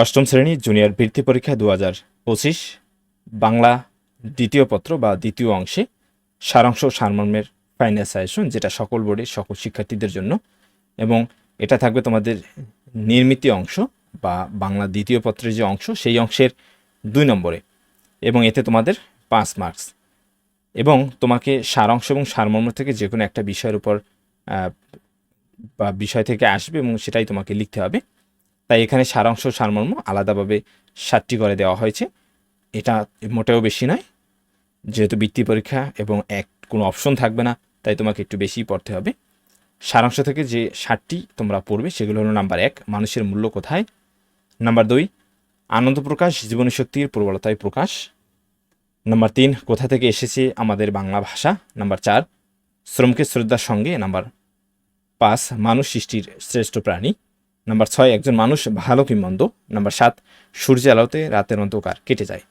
অষ্টম শ্রেণী জুনিয়র বৃত্তি পরীক্ষা 2025 বাংলা দ্বিতীয় পত্র বা দ্বিতীয় অংশে সারাংশ সারমর্মের ফাইনাল সাজেশন, যেটা সকল বোর্ডের সকল শিক্ষার্থীদের জন্য, এবং এটা থাকবে তোমাদের নির্মিতি অংশ বা বাংলা দ্বিতীয় পত্রের যে অংশ সেই অংশের 2 নম্বরে, এবং এতে তোমাদের 5 মার্কস। এবং তোমাকে সারাংশ এবং সারমর্ম থেকে যে কোনো একটা বিষয়ের উপর বা বিষয় থেকে আসবে এবং সেটাই তোমাকে লিখতে হবে। তাই এখানে সারাংশ সারমর্ম আলাদাভাবে 7টি করে দেওয়া হয়েছে। এটা মোটেও বেশি নয়, যেহেতু বৃত্তি পরীক্ষা এবং কোনো অপশন থাকবে না, তাই তোমাকে একটু বেশিই পড়তে হবে। সারাংশ থেকে যে 7টি তোমরা পড়বে সেগুলো হলো: নাম্বার 1, মানুষের মূল্য কোথায়; নাম্বার 2, আনন্দ প্রকাশ জীবনী শক্তির প্রবলতায় প্রকাশ; নাম্বার 3, কোথা থেকে এসেছে আমাদের বাংলা ভাষা; নাম্বার 4, শ্রমকে শ্রদ্ধার সঙ্গে; নাম্বার 5, মানুষ সৃষ্টির শ্রেষ্ঠ প্রাণী; নাম্বার 6, একজন মানুষ ভালো কি মন্দ; নাম্বার 7, সূর্যের আলোতে রাতের অন্ধকার কেটে যায়।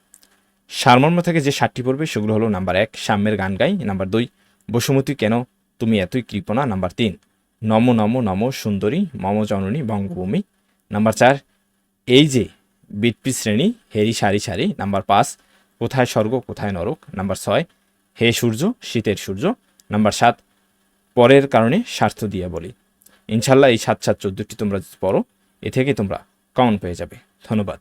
সারমর্ম থেকে যে 7টি পড়বে সেগুলো হলো: নাম্বার 1, সাম্যের গান গাই; নাম্বার 2, বসুমতী কেন তুমি এতই কৃপণা; নাম্বার 3, নম নম নম সুন্দরী মম জননী বঙ্গভূমি; নাম্বার 4, এই যে বিটপি শ্রেণী হেরি সারি সারি; নাম্বার 5, কোথায় স্বর্গ কোথায় নরক; নাম্বার 6, হে সূর্য শীতের সূর্য; নাম্বার 7, পরের কারণে স্বার্থ দিয়ে বলি। ইনশাল্লাহ এই 7-7-14টি তোমরা পড়ো, এ থেকে তোমরা কমন পেয়ে যাবে। ধন্যবাদ।